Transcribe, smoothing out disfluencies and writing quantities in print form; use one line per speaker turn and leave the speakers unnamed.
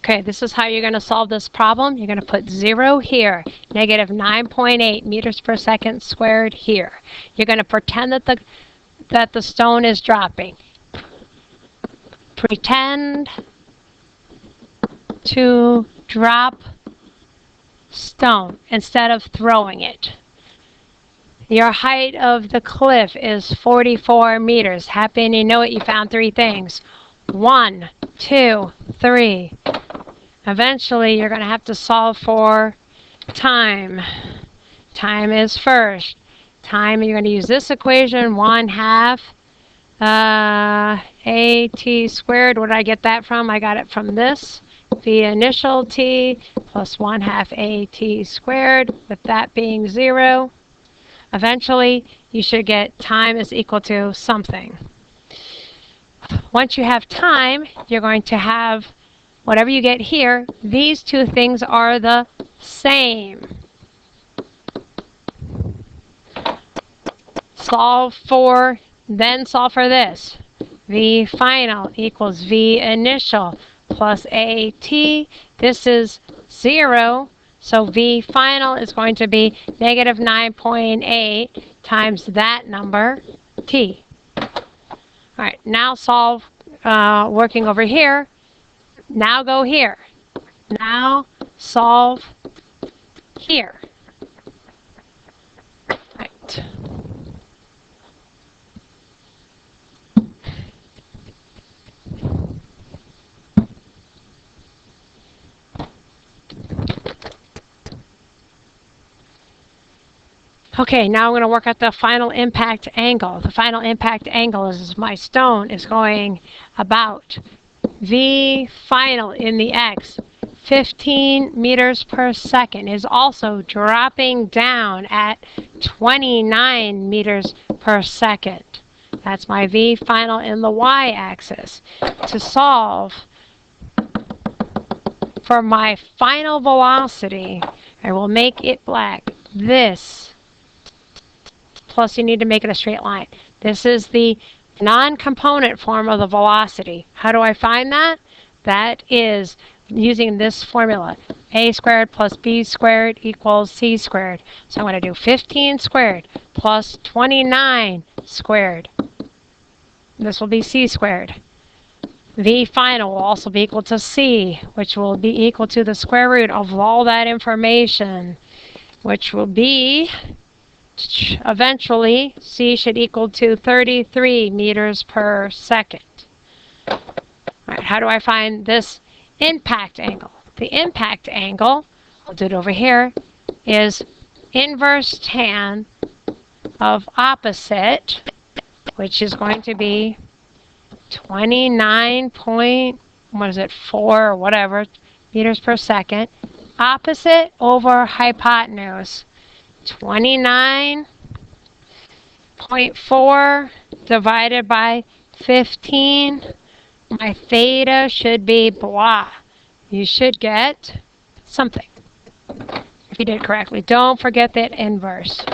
Okay, this is how you're going to solve this problem. You're going to put 0 here, negative 9.8 meters per second squared here. You're going to pretend that the stone is dropping. Pretend to drop stone instead of throwing it. Your height of the cliff is 44 meters. Happy and you know it, you found 3 things. 1, 2, 3. Eventually, you're going to have to solve for time. Time is first. Time, you're going to use this equation, 1/2 AT squared. Where did I get that from? I got it from this. The initial t plus 1/2 AT squared, with that being 0. Eventually, you should get time is equal to something. Once you have time, you're going to have whatever you get here. These 2 things are the same. Solve for this. V final equals V initial plus AT. This is 0. So V final is going to be negative 9.8 times that number, T. All right, now solve, working over here. Now go here. Now solve here. Right. Okay, now I'm going to work out the final impact angle. The final impact angle is my stone is going about V final in the X, 15 meters per second, is also dropping down at 29 meters per second. That's my V final in the Y-axis. To solve for my final velocity, I will make it black. This, plus you need to make it a straight line. This is the non-component form of the velocity. How do I find that? That is using this formula. A squared plus B squared equals C squared. So I'm going to do 15 squared plus 29 squared. This will be C squared. V final will also be equal to C, which will be equal to the square root of all that information, which will be, eventually, C should equal to 33 meters per second. All right, how do I find this impact angle? The impact angle, I'll do it over here, is inverse tan of opposite, which is going to be 29.4 or whatever meters per second. Opposite over hypotenuse. 29.4 divided by 15. My theta should be blah. You should get something if you did it correctly. Don't forget that inverse.